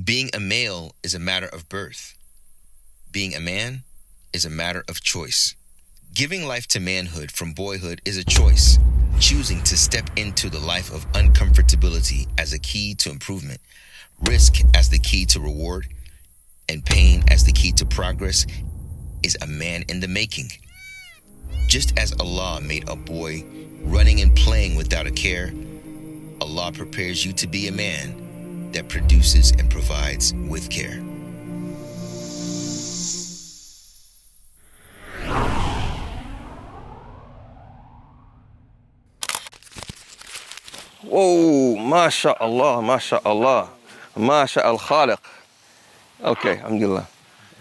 Being a male is a matter of birth. Being a man is a matter of choice. Giving life to manhood from boyhood is a choice. Choosing to step into the life of uncomfortability as a key to improvement, risk as the key to reward, and pain as the key to progress is a man in the making. Just as Allah made a boy running and playing without a care, Allah prepares you to be a man that produces and provides with care. Whoa, mashallah, mashallah, masha'al khaliq. Okay, alhamdulillah.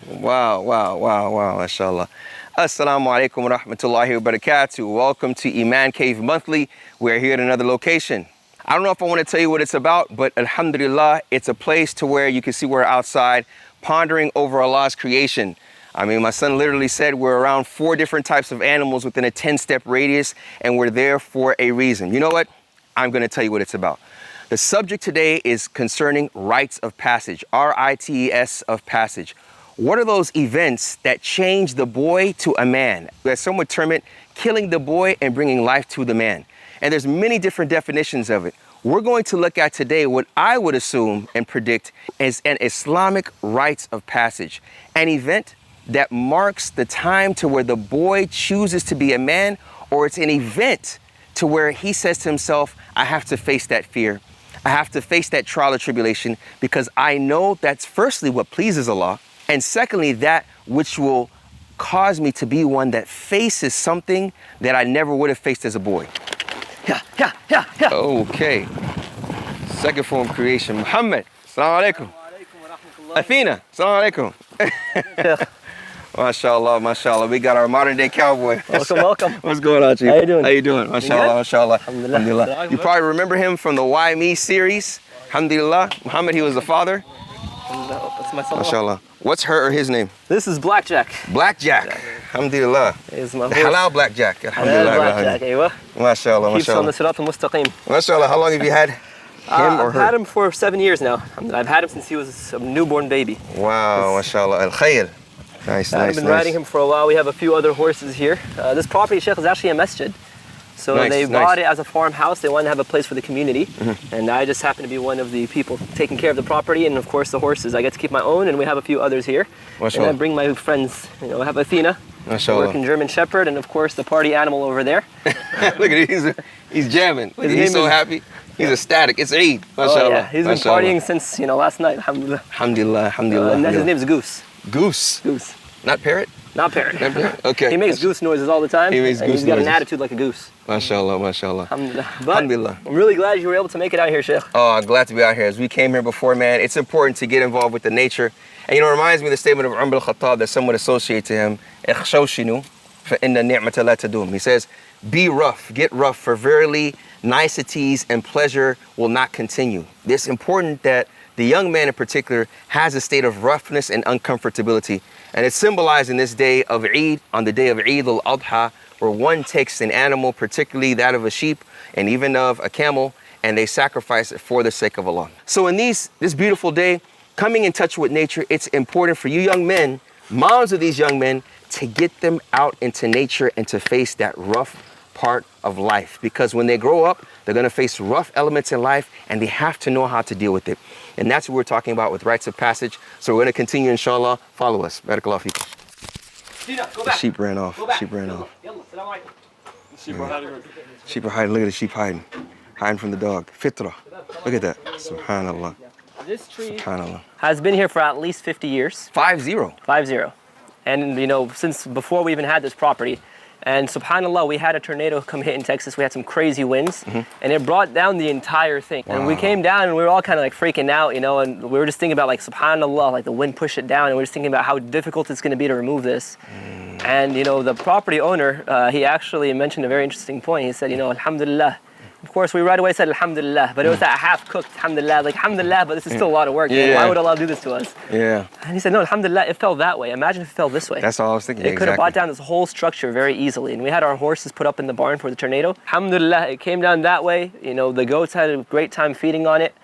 Wow, mashallah. Assalamu alaikum wa rahmatullahi wa barakatuh. Welcome to Iman Cave Monthly. We're here at another location. I don't know if I want to tell you what it's about, but alhamdulillah, it's a place to where you can see we're outside pondering over Allah's creation. I mean, my son literally said we're around 4 different types of animals within a 10-step radius, and we're there for a reason. You know what? I'm going to tell you what it's about. The subject today is concerning rites of passage, R-I-T-E-S of passage. What are those events that change the boy to a man? As some would term it, killing the boy and bringing life to the man. And there's many different definitions of it. We're going to look at today what I would assume and predict is an Islamic rites of passage, an event that marks the time to where the boy chooses to be a man, or it's an event to where he says to himself, I have to face that fear. I have to face that trial or tribulation because I know that's firstly what pleases Allah, and secondly, that which will cause me to be one that faces something that I never would have faced as a boy. Yeah. Okay. Second form creation. Muhammad, assalamu alaikum. Athena, assalamu alaikum. Mashallah. We got our modern day cowboy. Welcome. What's going on, Chief? How you doing? Mashallah. Alhamdulillah. You probably remember him from the Why Me series. Alhamdulillah. Muhammad, he was the father. That's my son. Mashallah. What's her or his name? This is Blackjack. Blackjack. Alhamdulillah. He's my The halal Blackjack. Alhamdulillah. Blackjack, aywa. Mashallah. Keeps on the sirat al-mustaqim. Mashallah. How long have you had him or her? I've had him for 7 years now. I've had him since he was a newborn baby. Wow. Mashallah. Al-Khayr. Nice. I've been riding him for a while. We have a few other horses here. This property, Sheikh, is actually a masjid. So they bought it as a farmhouse. They wanted to have a place for the community. And I just happen to be one of the people taking care of the property and, of course, the horses. I get to keep my own, and we have a few others here. Mashallah. And I bring my friends. I have Athena, working German Shepherd, and, of course, the party animal over there. Look at it. He's jamming. He's so happy. He's ecstatic. It's Eid. Mashallah. Oh, yeah. He's been partying since, last night. Alhamdulillah. Alhamdulillah. And his name's Goose. Goose. Not parrot? Not parrot. Okay. He makes goose noises all the time. He's got an attitude like a goose. Mashallah. Alhamdulillah. Alhamdulillah. I'm really glad you were able to make it out here, Sheikh. Oh, I'm glad to be out here. As we came here before, man, it's important to get involved with the nature. And it reminds me of the statement of Umar al-Khattab that some would associate to him. اخشوشنوا فإن النعمة لا تدوم. He says, be rough, get rough, for verily niceties and pleasure will not continue. It's important that the young man in particular has a state of roughness and uncomfortability. And it's symbolized in this day of Eid, on the day of Eid Al-Adha, where one takes an animal, particularly that of a sheep and even of a camel, and they sacrifice it for the sake of Allah. So in this beautiful day, coming in touch with nature, it's important for you young men, moms of these young men, to get them out into nature and to face that rough part of life. Because when they grow up, they're going to face rough elements in life, and they have to know how to deal with it. And that's what we're talking about with rites of passage. So we're going to continue, inshallah. Follow us. Barakallah feekum. The sheep ran off. Sheep are hiding. Look at the sheep hiding. Hiding from the dog. Fitra. Look at that. Subhanallah. This tree has been here for at least 50 years. 5-0. 5-0. And, since before we even had this property. And subhanAllah, we had a tornado come hit in Texas. We had some crazy winds, and it brought down the entire thing. Wow. And we came down, and we were all kind of like freaking out, and we were just thinking about, like, subhanAllah, like the wind pushed it down, and we were just thinking about how difficult it's going to be to remove this. And, the property owner, he actually mentioned a very interesting point. He said, alhamdulillah. Of course, we right away said alhamdulillah, but it was that half-cooked alhamdulillah, like alhamdulillah, but this is still a lot of work. Yeah. Why would Allah do this to us? Yeah. And he said, no, alhamdulillah, it fell that way. Imagine if it fell this way. That's all I was thinking. It could have brought down this whole structure very easily. And we had our horses put up in the barn for the tornado. Alhamdulillah, it came down that way. The goats had a great time feeding on it.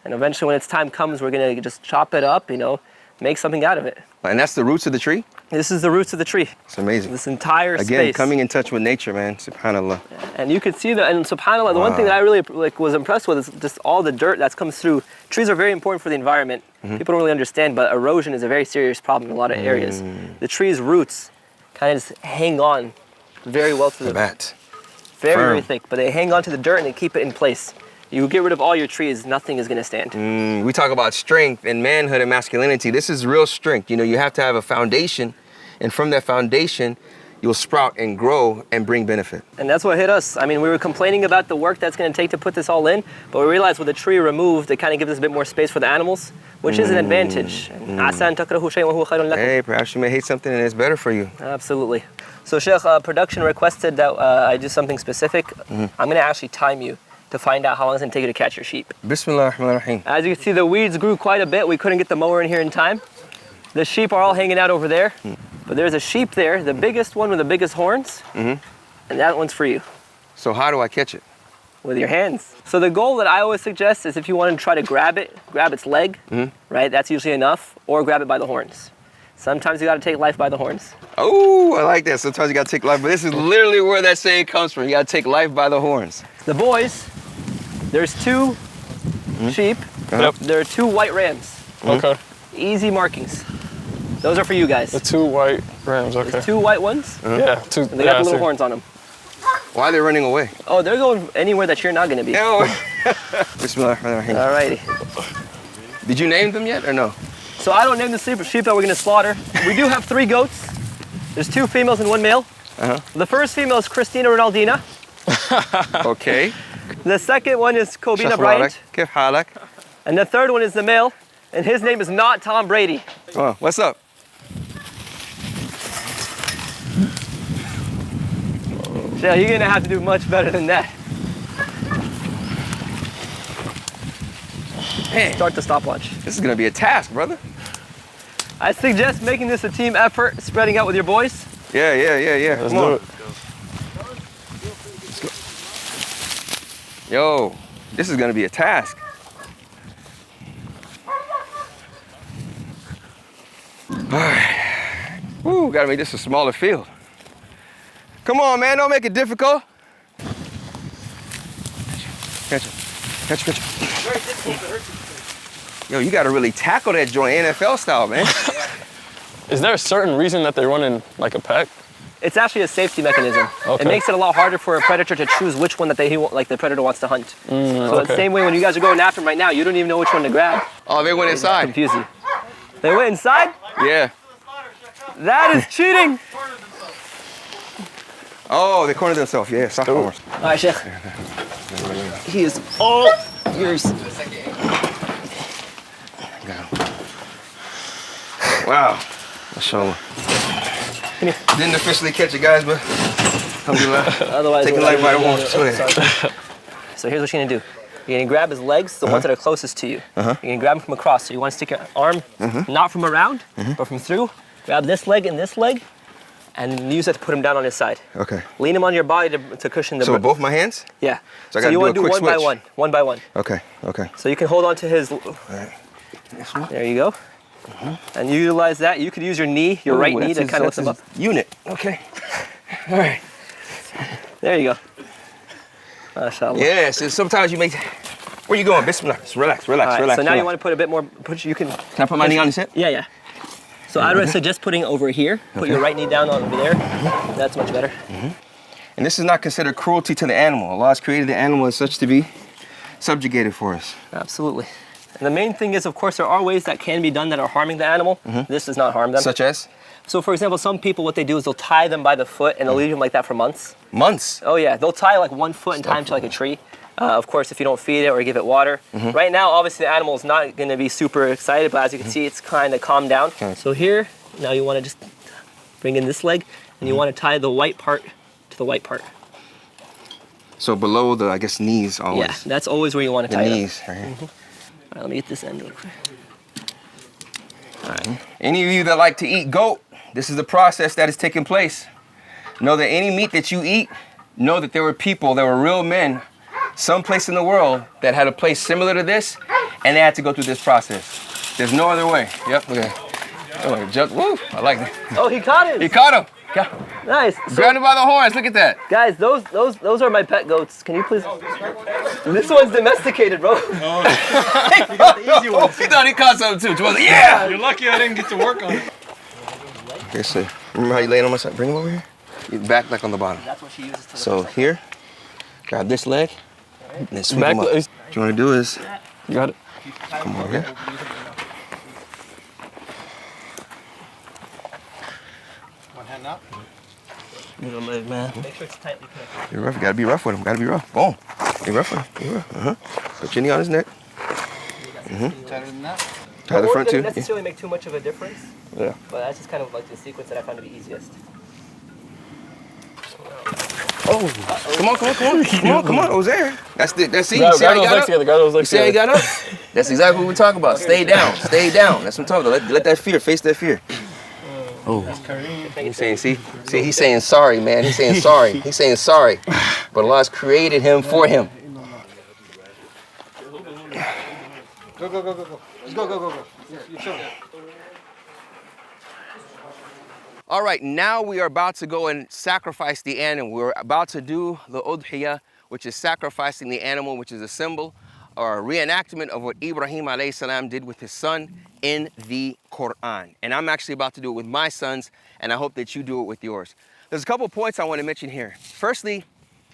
And eventually when its time comes, we're gonna just chop it up, you know, make something out of it. And that's the roots of the tree? This is the roots of the tree. It's amazing. This entire space. Again, coming in touch with nature, man. SubhanAllah. And you could see that, and SubhanAllah, the one thing that I really was impressed with is just all the dirt that comes through. Trees are very important for the environment. People don't really understand, but erosion is a very serious problem in a lot of areas. The tree's roots kind of just hang on very well to the Bat. very thick, but they hang on to the dirt and they keep it in place. You get rid of all your trees, nothing is gonna stand. We talk about strength and manhood and masculinity. This is real strength. You know, you have to have a foundation, and from that foundation, you'll sprout and grow and bring benefit. And that's what hit us. I mean, we were complaining about the work that's gonna take to put this all in, but we realized with the tree removed, it kind of gives us a bit more space for the animals, which is an advantage. Hey, perhaps you may hate something and it's better for you. Absolutely. So Sheikh, production requested that I do something specific. I'm gonna actually time you to find out how long it's gonna take you to catch your sheep. Bismillah ar-Rahman ar-Rahim. As you can see, the weeds grew quite a bit. We couldn't get the mower in here in time. The sheep are all hanging out over there. But there's a sheep there, the biggest one with the biggest horns, and that one's for you. So how do I catch it? With your hands. So the goal that I always suggest is if you want to try to grab it, grab its leg, right? That's usually enough, or grab it by the horns. Sometimes you gotta take life by the horns. Oh, I like that. Sometimes you gotta take life, but this is literally where that saying comes from. You gotta take life by the horns. The boys, there's two sheep. There are two white rams. Okay. Easy markings. Those are for you guys. The two white rams, okay. There's two white ones. Yeah, two. And they got the little horns on them. Why are they running away? Oh, they're going anywhere that you're not gonna be. Bismillah ar-Rahman ar-Rahim. Alrighty. Did you name them yet or no? So I don't name the sheep that we're gonna slaughter. We do have 3 goats. There's 2 females and 1 male. The first female is Christina Ronaldina. Okay. The second one is Kobina Sheikh Bryant. Kif halak? And the third one is the male, and his name is not Tom Brady. Oh, what's up? So you're gonna have to do much better than that. Man, Start the stopwatch. this is gonna be a task, brother. I suggest making this a team effort, spreading out with your boys. Yeah. Let's Come do on. it. Yo, this is gonna be a task. All right. Woo, gotta make this a smaller field. Come on, man, don't make it difficult. Catch it. Very difficult to hurt you. Yo, you gotta really tackle that joint NFL style, man. Is there a certain reason that they're running like a pack? It's actually a safety mechanism. Okay. It makes it a lot harder for a predator to choose which one that the predator wants to hunt. So the same way when you guys are going after them right now, you don't even know which one to grab. Oh, they went inside. Confuse you. They went inside? Yeah. That is cheating. Oh, they cornered themselves. Yeah, sophomores. All right, Sheikh. He is all yours. Wow. Mashallah. Didn't officially catch it, guys, but alhamdulillah. Otherwise, Taking life by the horns. Go ahead. So here's what you're gonna do. You're gonna grab his legs, the ones that are closest to you. You're gonna grab him from across. So you want to stick your arm not from around, but from through. Grab this leg and this leg, and use that to put him down on his side. Okay. Lean him on your body to cushion the. So both my hands? Yeah. So I gotta you do want a to do quick one by switch. one by one. Okay. So you can hold on to his. Right. This one. There you go. And you utilize that. You could use your knee, your right knee, to kind of lift him up. Unit. Okay. All right. There you go. MashaAllah. Yes. And sometimes you make. Where you going? Bismillah. Just relax. All right, relax. so now relax. you want to put a bit more. You can. Can I put my knee on his hip? Yeah. So I would suggest putting over here. Put your right knee down over there. That's much better. And this is not considered cruelty to the animal. Allah has created the animal as such to be subjugated for us. Absolutely. And the main thing is, of course, there are ways that can be done that are harming the animal. This does not harm them. Such as? So, for example, some people, what they do is they'll tie them by the foot and they'll leave them like that for months. Months? Oh yeah, they'll tie like one foot and tie them to like a tree. Of course, if you don't feed it or give it water. Right now, obviously, the animal is not going to be super excited, but as you can see, it's kind of calmed down. Okay. So here, now you want to just bring in this leg, and you want to tie the white part to the white part. So below the, I guess, knees always. Yeah, that's always where you want to The tie knees. it up. Right. All right, let me get this end real quick. All right. Any of you that like to eat goat, this is the process that is taking place. Know that any meat that you eat, know that there were people, there were real men, someplace in the world that had a place similar to this, and they had to go through this process. There's no other way. Yep, look at that. Oh, woo, I like that. Oh, he caught him. He caught him. Nice. Grab him by the horns, look at that. Guys, those are my pet goats. Can you please? This one's domesticated, bro. He thought he caught something too. Yeah! You're lucky I didn't get to work on it. Okay, so remember how you laid on my side? Bring him over here. You back like on the bottom. That's what she uses to. So here, grab this leg, and then sweep him up. What you want to do is, You got it. come over here. One hand up. Middle leg, man. Make sure it's tightly connected. You're rough. You gotta be rough with him. Gotta be rough. Boom. Be rough with him. Be rough. Put your knee on his neck. Tighter than that. Tie the front too. Doesn't necessarily make too much of a difference. Yeah. But that's just kind of like the sequence that I found to be easiest. Oh, come on, Ozair. That's it. That's it. Grab See how he those got legs up? together. Grab those legs See how he together. got up? That's exactly what we're talking about. Stay down. Stay down. That's what I'm talking about. Let that fear. Face that fear. Oh. He's saying, see, he's saying sorry, man. He's saying sorry. He's saying sorry. But Allah's created him for him. Go. Let's go. You show. All right, now we are about to go and sacrifice the animal. We're about to do the udhiyah, which is sacrificing the animal, which is a symbol or a reenactment of what Ibrahim alayhi salam did with his son in the Quran. And I'm actually about to do it with my sons, and I hope that you do it with yours. There's a couple points I want to mention here. Firstly,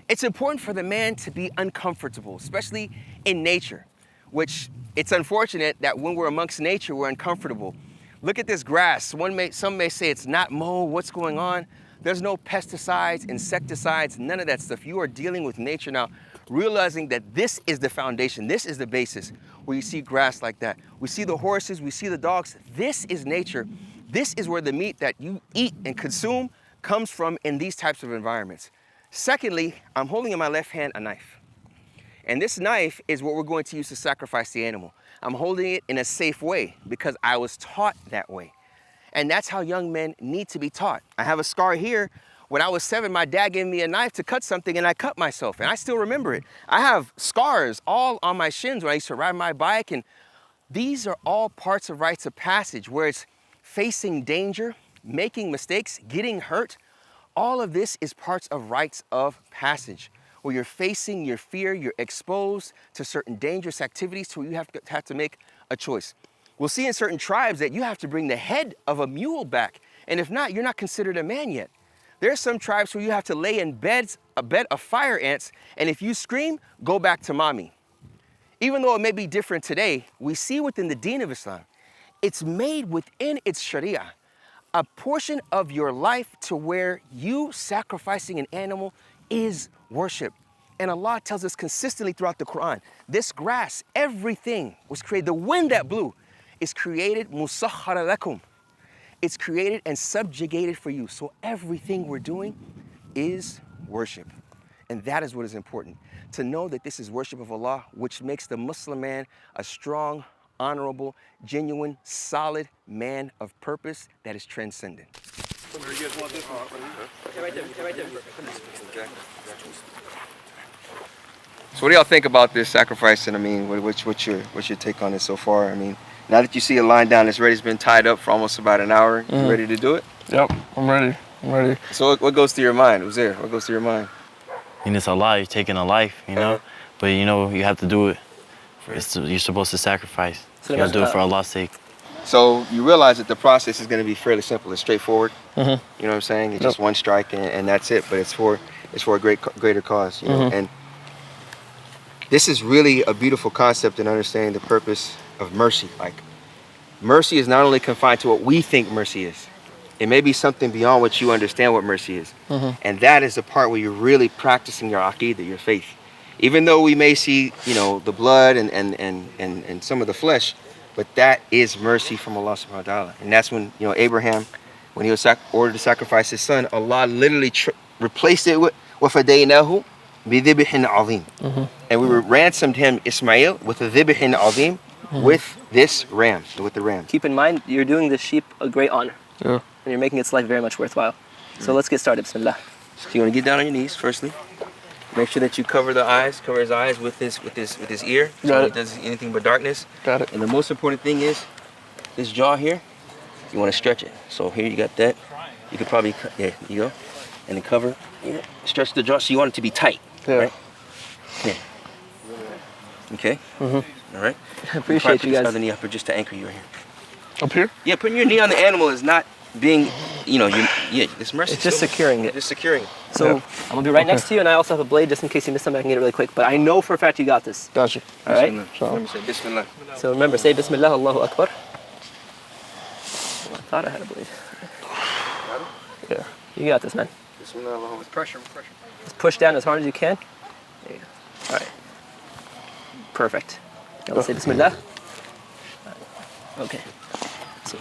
it's important for the man to be uncomfortable, especially in nature, which it's unfortunate that when we're amongst nature, we're uncomfortable. Look at this grass. Some may say it's not mowed. What's going on? There's no pesticides, insecticides, none of that stuff. You are dealing with nature now, realizing that this is the foundation. This is the basis where you see grass like that. We see the horses, we see the dogs. This is nature. This is where the meat that you eat and consume comes from in these types of environments. Secondly, I'm holding in my left hand a knife. And this knife is what we're going to use to sacrifice the animal. I'm holding it in a safe way because I was taught that way. And that's how young men need to be taught. I have a scar here. When I was 7, my dad gave me a knife to cut something and I cut myself, and I still remember it. I have scars all on my shins when I used to ride my bike, and these are all parts of rites of passage where it's facing danger, making mistakes, getting hurt. All of this is parts of rites of passage, where you're facing your fear, you're exposed to certain dangerous activities to where you have to make a choice. We'll see in certain tribes that you have to bring the head of a mule back, and if not, you're not considered a man yet. There are some tribes where you have to lay in a bed of fire ants, and if you scream, go back to mommy. Even though it may be different today, we see within the deen of Islam, it's made within its sharia, a portion of your life to where you sacrificing an animal is worship. And Allah tells us consistently throughout the Quran, this grass, everything was created. The wind that blew is created musakhkhara lakum. It's created and subjugated for you. So everything we're doing is worship. And that is what is important. To know that this is worship of Allah, which makes the Muslim man a strong, honorable, genuine, solid man of purpose that is transcendent. Right there. So what do y'all think about this sacrifice? And I mean, what's your take on it so far? I mean, now that you see it lying down, it's ready. It's been tied up for almost about an hour. You ready to do it? Yep, I'm ready. So what goes through your mind? Who's there? What goes through your mind? I mean, it's Allah. You're taking a life, you know. But you know, you have to do it. You're supposed to sacrifice. You gotta do it for Allah's sake. So you realize that the process is going to be fairly simple. It's straightforward. You know what I'm saying? It's just one strike and that's it. But it's for a greater cause. You know? And this is really a beautiful concept in understanding the purpose of mercy. Like, mercy is not only confined to what we think mercy is. It may be something beyond what you understand what mercy is. And that is the part where you're really practicing your aqidah, your faith. Even though we may see, you know, the blood and some of the flesh, but that is mercy from Allah subhanahu wa ta'ala. And that's when, you know, Abraham, when he was ordered to sacrifice his son, Allah literally replaced it with وَفَدَيْنَاهُ بِذِبْحٍ عَظِيمٍ. And we ransomed him, Ismail, with a dhibhin azim, with this ram, with the ram. Keep in mind, you're doing this sheep a great honor. Yeah. And you're making its life very much worthwhile. So let's get started, bismillah. So you want to get down on your knees, firstly. Make sure that you cover the eyes, cover his eyes with his ear, so Got he it. doesn't see anything but darkness. Got it. And the most important thing is this jaw here. You want to stretch it. So here you got that. You could probably, yeah, you go, and then cover. Yeah. Stretch the jaw. So you want it to be tight. Yeah. Right? Yeah. Okay. All right. I appreciate you guys. Other knee upper just to anchor you right here. Up here? Yeah, putting your knee on the animal is not being, it's mercy. It's just securing it. Just securing it. So I'm gonna be right next to you, and I also have a blade just in case you miss something. I can get it really quick. But I know for a fact you got this. Gotcha. All right. Remember, say Bismillah. So remember, say Bismillah, Allahu Akbar. I thought I had a blade. Yeah. You got this, man. Bismillah, Allahu Akbar. Pressure. Just push down as hard as you can. There you go. All right. Perfect. Now let's say Bismillah. Okay. So.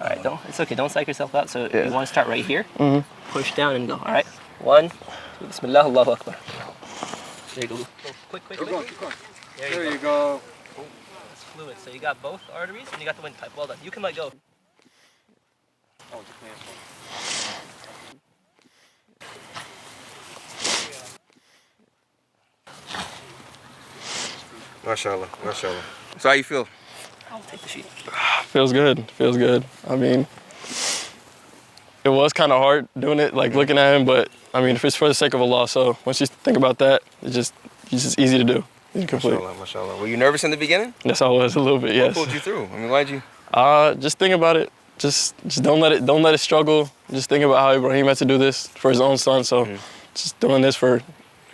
All right, it's okay. Don't psych yourself out. So you want to start right here. Push down and go. All right. 1, 2, Bismillah, Allahu Akbar. There you go. Quick. Keep going. There you go. It's fluid. So you got both arteries and you got the windpipe. Well done. You can let go. MashaAllah. So how you feel? I'll take the sheet. Feels good. I mean, it was kind of hard doing it, like looking at him, but I mean, if it's for the sake of Allah, so once you think about that, it's just easy to do. Easy to complete. MashaAllah. Were you nervous in the beginning? Yes, I was a little bit. Yes. What pulled you through? I mean, why'd you? Just think about it. Just don't let it struggle. Just think about how Ibrahim had to do this for his own son. So just doing this for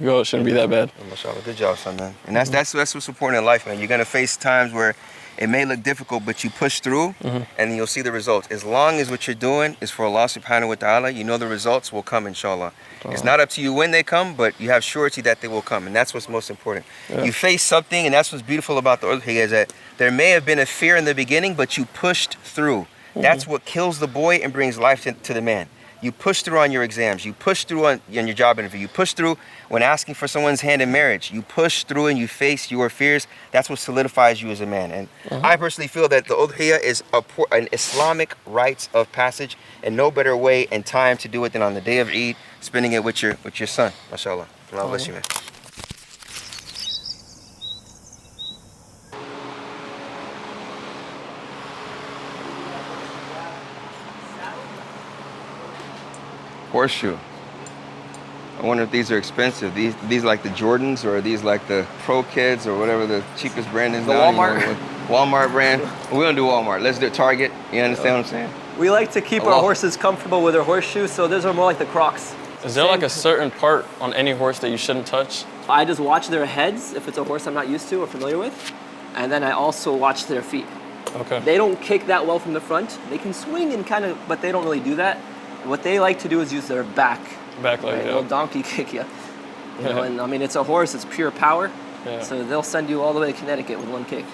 go, it shouldn't be that bad. MashaAllah. Good job, son, man. And that's what's important in life, man. You're gonna face times where it may look difficult, but you push through and you'll see the results. As long as what you're doing is for Allah subhanahu wa ta'ala, you know the results will come, inshallah. It's not up to you when they come, but you have surety that they will come, and that's what's most important. Yeah. You face something, and that's what's beautiful about the udhiyah, is that there may have been a fear in the beginning, but you pushed through. That's what kills the boy and brings life to the man. You push through on your exams. You push through on your job interview. You push through when asking for someone's hand in marriage. You push through and you face your fears. That's what solidifies you as a man. And I personally feel that the udhiyah is an Islamic rites of passage, and no better way and time to do it than on the day of Eid, spending it with your son. MashaAllah. Allah bless you, man. Horseshoe. I wonder if these are expensive. These like the Jordans, or are these like the Pro Kids, or whatever the cheapest brand is The now? Walmart? Walmart brand. We don't do Walmart. Let's do Target. You understand what I'm saying? We like to keep our horses comfortable with their horseshoes, so those are more like the Crocs. Is there like a certain part on any horse that you shouldn't touch? I just watch their heads if it's a horse I'm not used to or familiar with, and then I also watch their feet. Okay. They don't kick that well from the front. They can swing and kind of, but they don't really do that. What they like to do is use their back. Back leg, Right? yeah. They'll donkey kick you. You know, and I mean, it's a horse, it's pure power. Yeah. So they'll send you all the way to Connecticut with one kick.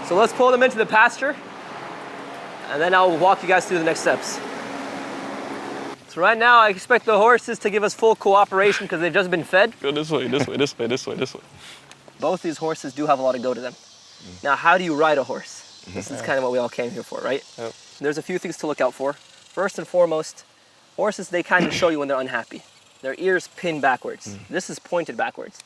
So let's pull them into the pasture, and then I'll walk you guys through the next steps. So right now, I expect the horses to give us full cooperation because they've just been fed. Go this way. Both these horses do have a lot of go to them. Now, how do you ride a horse? This is kind of what we all came here for, right? Yep. There's a few things to look out for. First and foremost, horses, they kind of show you when they're unhappy. Their ears pin backwards. This is pointed backwards.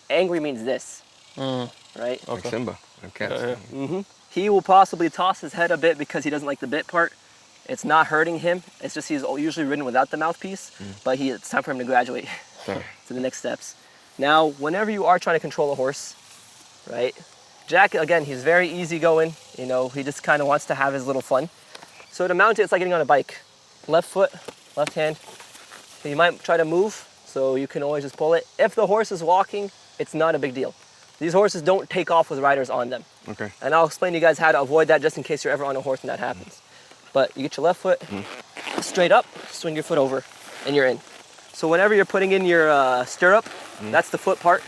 Angry means this, right? Like Simba. Okay. Yeah. He will possibly toss his head a bit because he doesn't like the bit part. It's not hurting him. It's just he's usually ridden without the mouthpiece, but it's time for him to graduate to the next steps. Now, whenever you are trying to control a horse, right? Jack, again, he's very easygoing. You know, he just kind of wants to have his little fun. So to mount it, it's like getting on a bike. Left foot, left hand. So you might try to move, so you can always just pull it. If the horse is walking, it's not a big deal. These horses don't take off with riders on them. Okay. And I'll explain to you guys how to avoid that just in case you're ever on a horse and that happens. But you get your left foot straight up, swing your foot over, and you're in. So whenever you're putting in your stirrup, that's the foot part.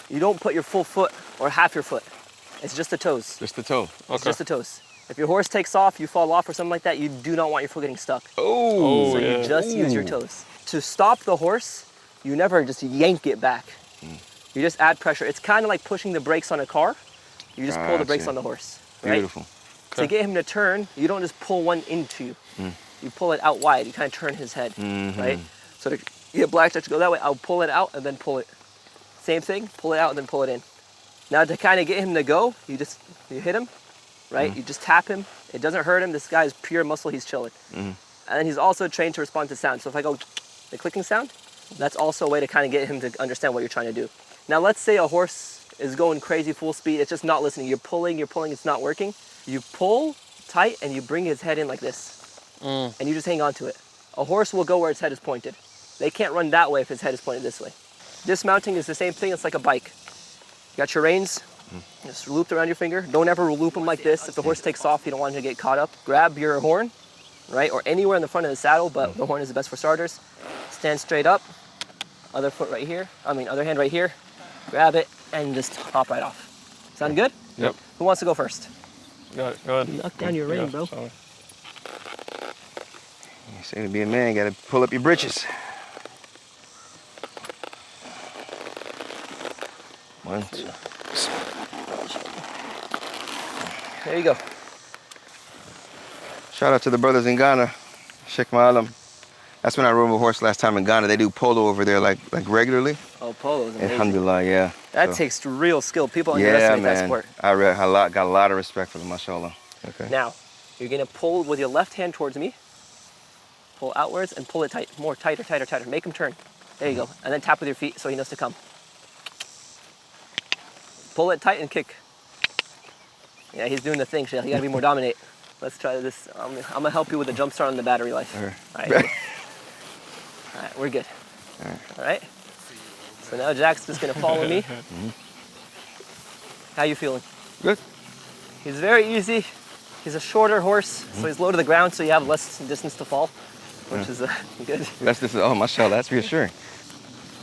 You don't put your full foot or half your foot. It's just the toes. Just the toe. It's just the toes. If your horse takes off, you fall off or something like that, you do not want your foot getting stuck. Oh. So you just use your toes. To stop the horse, you never just yank it back. You just add pressure. It's kind of like pushing the brakes on a car. You just pull the brakes on the horse. Right? Beautiful. To get him to turn, you don't just pull one into you. You pull it out wide. You kind of turn his head, right? So You get blackjack to go that way, I'll pull it out and then pull it. Same thing, pull it out and then pull it in. Now to kind of get him to go, you hit him, right? You just tap him. It doesn't hurt him. This guy is pure muscle, he's chilling. And then he's also trained to respond to sound. So if I go the clicking sound, that's also a way to kind of get him to understand what you're trying to do. Now let's say a horse is going crazy full speed, it's just not listening. You're pulling, it's not working. You pull tight and you bring his head in like this. And you just hang on to it. A horse will go where its head is pointed. They can't run that way if its head is pointed this way. Dismounting is the same thing, it's like a bike. You got your reins, just looped around your finger. Don't ever loop them like this. If the horse takes off, you don't want him to get caught up. Grab your horn, right? Or anywhere in the front of the saddle, but the horn is the best for starters. Stand straight up, other foot right here, other hand right here. Grab it and just hop right off. Sound good? Yep. Who wants to go first? Go ahead. Knock down your rein, bro. Sorry. You say to be a man, you gotta pull up your britches. 1, 2. There you go. Shout out to the brothers in Ghana, Sheikh Ma'alam. That's when I rode a horse last time in Ghana. They do polo over there like regularly. Oh, polo is amazing. Alhamdulillah, yeah. That So, takes real skill. People yeah, underestimate that man. sport. I got a lot of respect for them, mashallah. Okay. Now, you're gonna pull with your left hand towards me. Pull outwards and pull it tight. More, tighter, tighter, tighter. Make him turn. There you go. And then tap with your feet so he knows to come. Pull it tight and kick. Yeah, he's doing the thing, Sheikh. You gotta be more dominate. Let's try this. I'm gonna help you with a jump start on the battery life. Okay. All right. All right, we're good. All right. So now Jack's just gonna follow me. How you feeling? Good. He's very easy. He's a shorter horse, so he's low to the ground, so you have less distance to fall, which is good. Oh, mashallah, that's reassuring.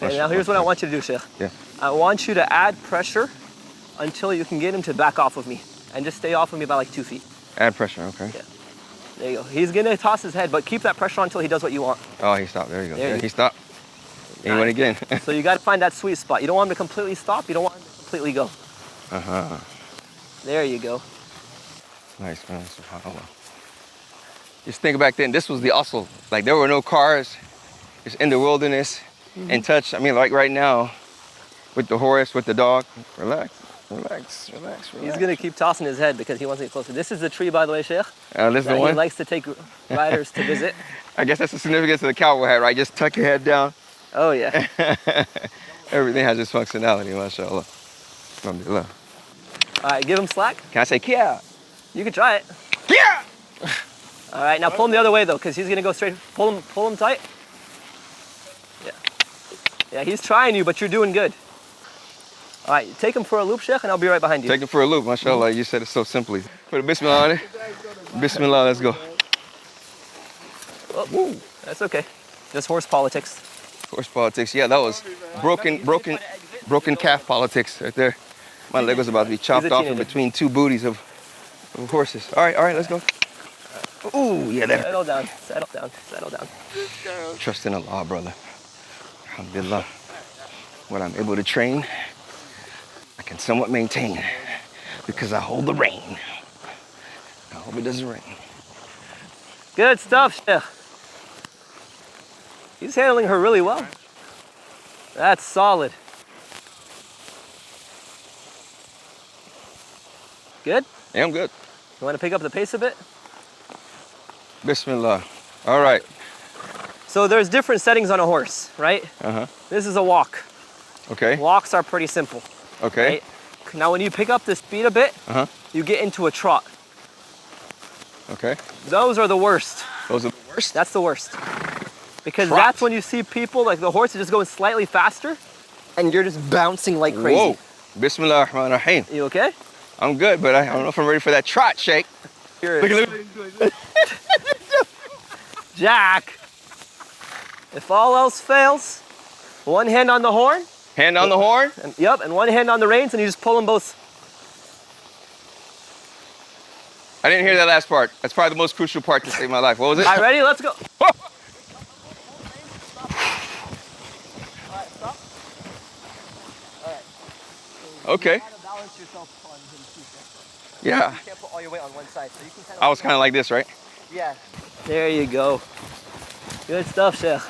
And now here's what I want you to do, Sheikh. Yeah. I want you to add pressure until you can get him to back off of me, and just stay off of me by like 2 feet. Add pressure, okay. Yeah. There you go. He's gonna toss his head, but keep that pressure on until he does what you want. Oh, he stopped. There you go. There you Yeah, go. he stopped. And he went again. So you gotta find that sweet spot. You don't want him to completely stop. You don't want him to completely go. There you go. Nice, man. SubhanAllah. Just think back then, this was the asl. Like, there were no cars. It's in the wilderness. And touch, like right now, with the horse, with the dog. Relax. He's gonna keep tossing his head because he wants to get closer. This is the tree, by the way, Sheikh. This is the He one? likes to take riders to visit. I guess that's the significance of the cowboy hat, right? Just tuck your head down. Oh yeah. Everything has its functionality, mashallah. Alhamdulillah. All right, give him slack. Can I say kia? You can try it. Kia! All right, now pull him the other way though, because he's gonna go straight. Pull him tight. Yeah, he's trying you, but you're doing good. All right, take him for a loop, Sheikh, and I'll be right behind you. Take him for a loop, mashallah. You said it so simply. Put a bismillah on it. Bismillah, let's go. Oh, that's okay. Just horse politics. Horse politics, yeah, that was broken calf politics right there. My leg was about to be chopped off in between 2 booties of horses. All right, let's go. Ooh, yeah, there. Settle down. Trust in Allah, brother. Alhamdulillah. What I'm able to train, I can somewhat maintain because I hold the rein. I hope it doesn't rain. Good stuff, Sheikh. He's handling her really well. That's solid. Good? Yeah, I'm good. You want to pick up the pace a bit? Bismillah. All right. So there's different settings on a horse, right? This is a walk. Okay. Walks are pretty simple. Okay. Right? Now when you pick up the speed a bit, you get into a trot. Okay. Those are the worst. Those are the worst? That's the worst. Because Trot. that's when you see people, like the horse is just going slightly faster, and you're just bouncing like crazy. Whoa. Bismillah ar-Rahman ar-Rahim. You okay? I'm good, but I don't know if I'm ready for that trot, Sheikh. Look. Jack, if all else fails, one hand on the horn. Hand on the horn? And one hand on the reins, and you just pull them both. I didn't hear that last part. That's probably the most crucial part to save my life. What was it? All right, ready? Let's go. Okay. Balance yourself on him too. Yeah. You can't put all your weight on one side, so you can kind of. I was kind of like this, right? Yeah. There you go. Good stuff, Sheikh.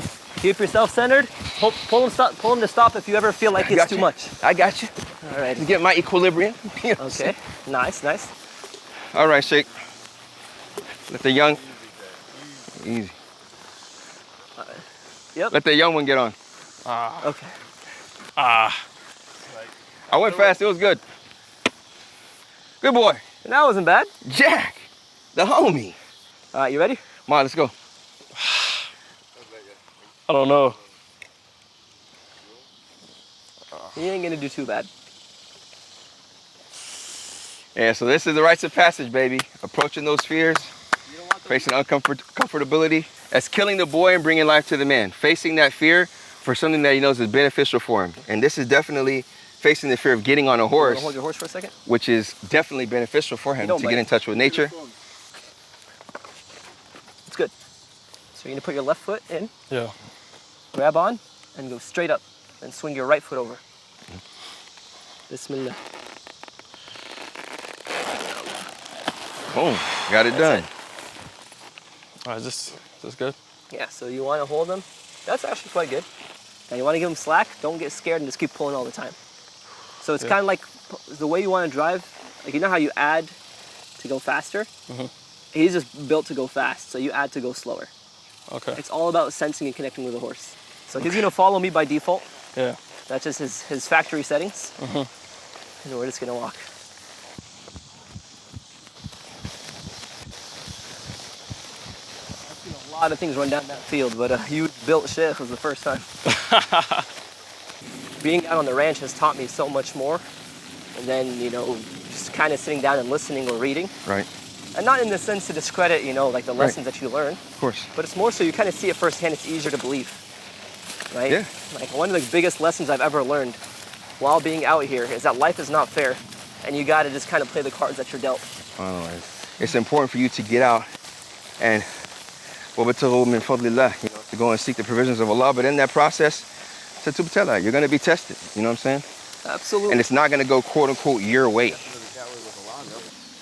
Keep yourself centered. Pull him to stop if you ever feel like it's too much. I got you. All right. To get my equilibrium. Okay. Nice, nice. All right, Sheikh. Let the young. Easy. Yep. Let the young one get on. Okay. I went fast. It was good. Good boy. That wasn't bad. Jack, the homie. All right, you ready? Come on, let's go. I don't know. You ain't gonna do too bad. Yeah, so this is the rites of passage, baby. Approaching those fears, facing uncomfortability. That's killing the boy and bringing life to the man. Facing that fear for something that he knows is beneficial for him. And this is definitely facing the fear of getting on a horse. Hold your horse for a second. Which is definitely beneficial for him to get in touch with nature. It's good. So you're gonna put your left foot in, Yeah. grab on, and go straight up, and swing your right foot over. Bismillah. Boom, got it done. All right, is this good? Yeah, so you wanna hold them. That's actually quite good. Now you wanna give them slack, don't get scared and just keep pulling all the time. So it's kind of like the way you wanna drive, like you know how you add to go faster? He's just built to go fast, so you add to go slower. Okay. It's all about sensing and connecting with the horse. So he's gonna follow me by default. Yeah. That's just his factory settings. And we're just gonna walk. I've seen a lot of things run down that field, but a huge built sheikh was the first time. Being out on the ranch has taught me so much more. And then, you know, just kind of sitting down and listening or reading. Right. And not in the sense to discredit, you know, like the lessons that you learn. Of course. But it's more so you kind of see it firsthand, it's easier to believe. Right? Yeah. Like one of the biggest lessons I've ever learned while being out here is that life is not fair. And you gotta just kind of play the cards that you're dealt. It's important for you to get out and وَبَتَغُوا مِنْ فَضْلِ اللَّهِ, you know, to go and seek the provisions of Allah. But in that process, you're gonna be tested. You know what I'm saying? Absolutely. And it's not gonna go quote unquote your way.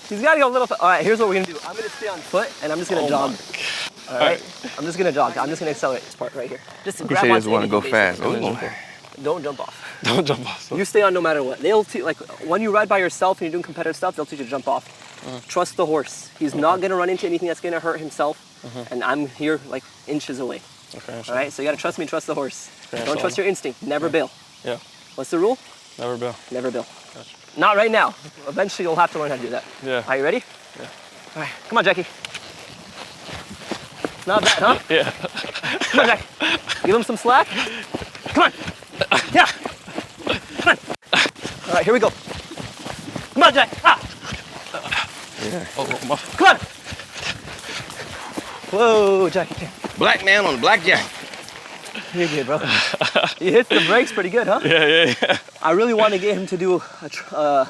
He's gotta go a little. All right, here's what we're gonna do. I'm gonna stay on foot and I'm just gonna jog. All right. I'm just gonna jog. I'm just gonna accelerate this part right here. Just He grab said he onto doesn't want to go anything, fast. basically. Oh. Don't jump off. Don't jump off. You stay on no matter what. They'll like when you ride by yourself and you're doing competitive stuff, they'll teach you to jump off. Trust the horse. He's not gonna run into anything that's gonna hurt himself. And I'm here like inches away. Okay. All right. So you gotta trust me and trust the horse. Okay, Don't trust your instinct. Never bail. Yeah. What's the rule? Never bail. Never bail. Gotcha. Not right now. Eventually you'll have to learn how to do that. Yeah. Are you ready? Yeah. All right. Come on, Jackie. Not bad, huh? Yeah. Come on, Jackie. Give him some slack. Come on. Yeah. Come on. All right, here we go. Come on, Jack. Ah. Yeah. Oh, my. Come on. Whoa, Jackie. Black man on blackjack. You're good, bro. You hit the brakes pretty good, huh? Yeah. I really want to get him to do a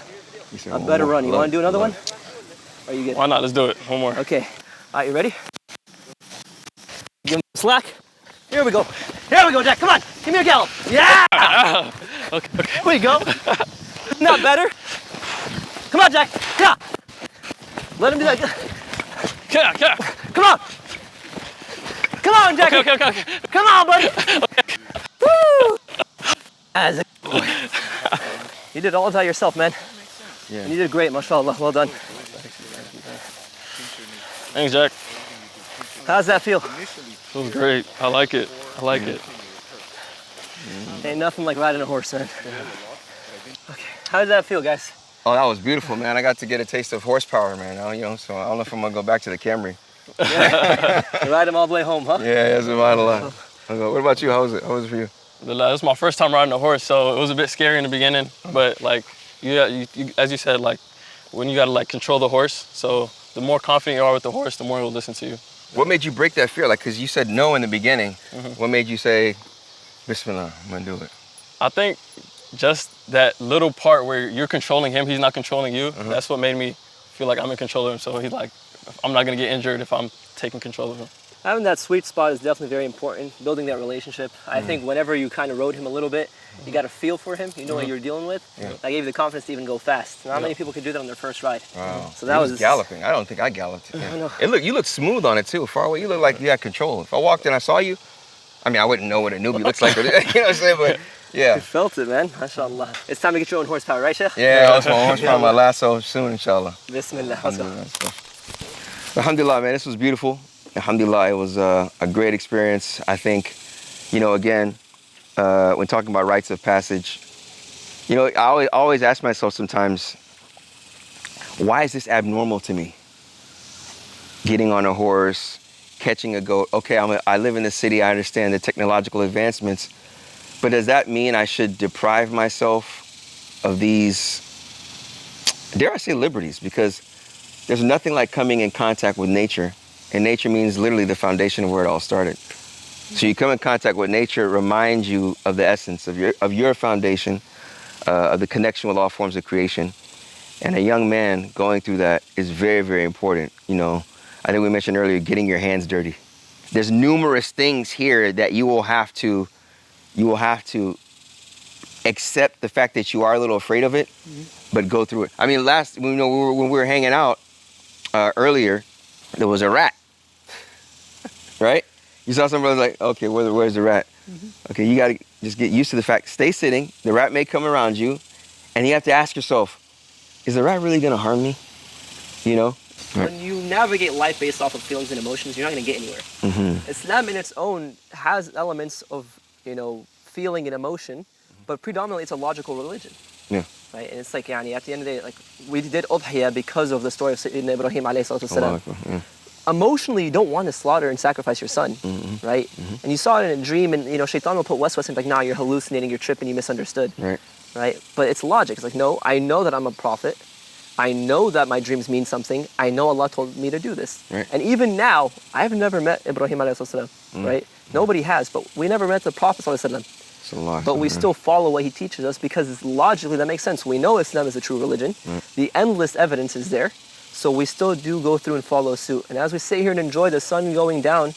better run. You want to do another one? Or are you good? Why not? Let's do it. One more. Okay. All right, you ready? Give him slack. Here we go. Here we go, Jack. Come on. Give me a gallop. Yeah! Okay. Here we go. Not better. Come on, Jack. Yeah. Let him do that. Yeah. Come on. Come on, Jackie. Okay. Come on, buddy. Woo! As a boy. You did all of that yourself, man. Yeah. You did great, mashallah. Well done. Thanks, Jack. How's that feel? It was great. I like it. Ain't nothing like riding a horse, man. Okay. How does that feel, guys? Oh, that was beautiful, man. I got to get a taste of horsepower, man. You know, so I don't know if I'm gonna go back to the Camry. You ride him all the way home, huh? Yeah, that's about a lot. What about you? How was it? How was it for you? This was my first time riding a horse, so it was a bit scary in the beginning. But like, you as you said, like, when you gotta like control the horse. So the more confident you are with the horse, the more he'll listen to you. What made you break that fear? Like, cause you said no in the beginning. What made you say, Bismillah, I'm gonna do it? I think just that little part where you're controlling him, he's not controlling you. That's what made me feel like I'm in control of him. So he's like, I'm not gonna get injured if I'm taking control of him. Having that sweet spot is definitely very important, building that relationship. I think whenever you kind of rode him a little bit, you got a feel for him, you know what you're dealing with. That gave you the confidence to even go fast. Not many people could do that on their first ride. Wow. So that was galloping. I don't think I galloped. I know. You look smooth on it too. Far away, you look like you had control. If I walked in, I saw you, I mean, I wouldn't know what a newbie looks like, you know what I'm saying? But yeah. You felt it, man. MashaAllah. It's time to get your own horsepower, right, Sheikh? Yeah, that's my horsepower, my lasso soon, inshallah. Bismillah. Let's go. Alhamdulillah, man, this was beautiful. Alhamdulillah, it was a great experience. I think, again, when talking about rites of passage, I always ask myself sometimes, why is this abnormal to me? Getting on a horse, catching a goat. Okay, I live in the city, I understand the technological advancements, but does that mean I should deprive myself of these, dare I say, liberties? Because there's nothing like coming in contact with nature, and nature means literally the foundation of where it all started. So you come in contact with nature, it reminds you of the essence of your foundation, of the connection with all forms of creation. And a young man going through that is very, very important. I think we mentioned earlier, getting your hands dirty. There's numerous things here that you will have to accept the fact that you are a little afraid of it, but go through it. I mean, when we were hanging out earlier, there was a rat, right? You saw some brothers like, okay, where's the rat? Okay, you gotta just get used to the fact, stay sitting, the rat may come around you, and you have to ask yourself, is the rat really gonna harm me? When you navigate life based off of feelings and emotions, you're not going to get anywhere. Islam in its own has elements of, feeling and emotion, but predominantly it's a logical religion. Yeah. Right? And it's like, at the end of the day, like, we did udhiyah because of the story of Sayyidina Ibrahim alayhi salatu wasalam. Emotionally, you don't want to slaughter and sacrifice your son, right? And you saw it in a dream, and, shaitan will put waswas and like, nah, you're hallucinating, you're tripping, you misunderstood. Right? But it's logic. It's like, no, I know that I'm a prophet. I know that my dreams mean something. I know Allah told me to do this. Right. And even now, I've never met Ibrahim alayhi salam, right? Nobody has, but we never met the Prophet sallallahu alaihi wasallam. But we still follow what he teaches us because logically that makes sense. We know Islam is a true religion. The endless evidence is there. So we still do go through and follow suit. And as we sit here and enjoy the sun going down,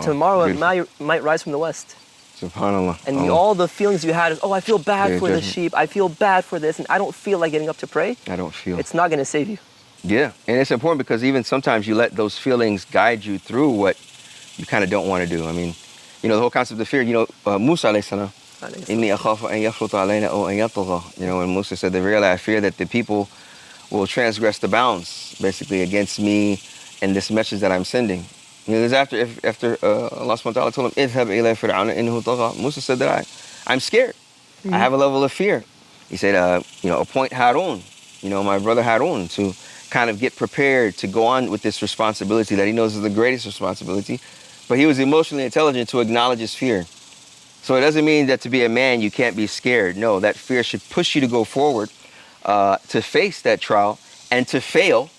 tomorrow it might rise from the west. SubhanAllah. And all the feelings you had is, I feel bad for the sheep. I feel bad for this. And I don't feel like getting up to pray. It's not going to save you. Yeah. And it's important because even sometimes you let those feelings guide you through what you kind of don't want to do. I mean, the whole concept of fear, Musa alayhi salam, inni akhafu an yafruta alayna aw an yatgha. When Musa said, I fear that the people will transgress the bounds, basically, against me and this message that I'm sending. There's after Allah subhanahu wa ta'ala told him, "Idhhab ila fir'auna innahu tagha." Musa said that I'm scared. I have a level of fear. He said, appoint Harun, my brother Harun, to kind of get prepared to go on with this responsibility that he knows is the greatest responsibility. But he was emotionally intelligent to acknowledge his fear. So it doesn't mean that to be a man you can't be scared. No, that fear should push you to go forward, to face that trial, and to fail,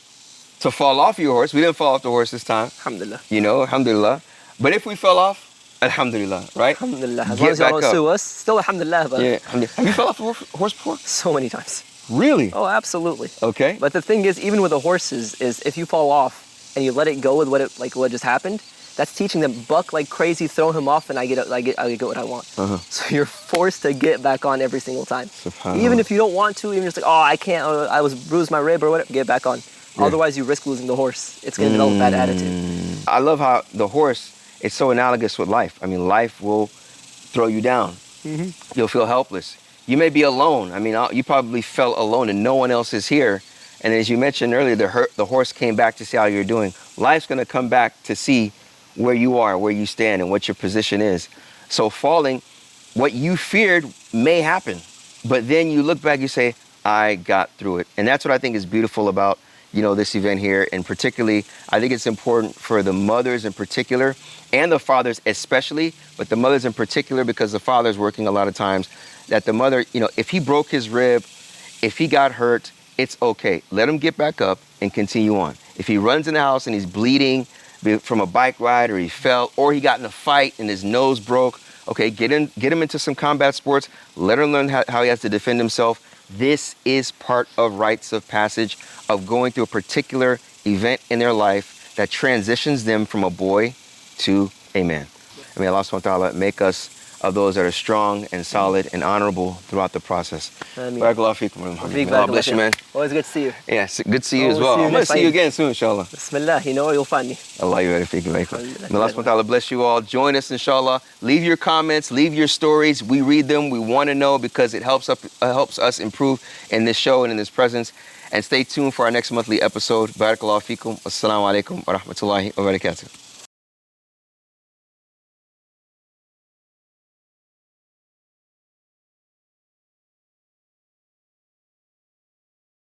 to fall off your horse. We didn't fall off the horse this time. Alhamdulillah. Alhamdulillah. But if we fell off, alhamdulillah, right? Alhamdulillah. As long as y'all don't sue us, still alhamdulillah. But yeah. Have you fell off a horse before? So many times. Really? Oh, absolutely. Okay. But the thing is, even with the horses, is if you fall off and you let it go with what just happened, that's teaching them buck like crazy, throw him off, and I get what I want. So you're forced to get back on every single time. Even if you don't want to, even just like, I can't, I was bruised my rib or whatever, get back on. Yeah. Otherwise, you risk losing the horse. It's going to develop a bad attitude. I love how the horse is so analogous with life. I mean, life will throw you down. You'll feel helpless. You may be alone. I mean, you probably felt alone and no one else is here. And as you mentioned earlier, the horse came back to see how you're doing. Life's going to come back to see where you are, where you stand, and what your position is. So falling, what you feared may happen. But then you look back, you say, I got through it. And that's what I think is beautiful about this event here. And particularly, I think it's important for the mothers in particular, and the fathers especially, but the mothers in particular, because the father's working a lot of times, that the mother, if he broke his rib, if he got hurt, it's okay. Let him get back up and continue on. If he runs in the house and he's bleeding from a bike ride, or he fell, or he got in a fight and his nose broke, okay, get him into some combat sports. Let him learn how he has to defend himself. This is part of rites of passage, of going through a particular event in their life that transitions them from a boy to a man. I mean, Allah subhanahu wa ta'ala make us of those that are strong and solid and honorable throughout the process. Ameen. Barakallahu feekum, Muhammad. Big Allah bless you, man. Always good to see you. Yeah, good to see you as Always well. see you I'm going to next see you Eid. again soon, inshallah. Bismillah, you know where you'll find me. Allah yubarik feekum. May Allah subhanahu wa ta'ala bless you all. Join us, inshallah. Leave your comments, leave your stories. We read them. We want to know because it helps us improve in this show and in this presence. And stay tuned for our next monthly episode. Barakallahu feekum. Assalamu alaikum wa rahmatullahi wa barakatuh.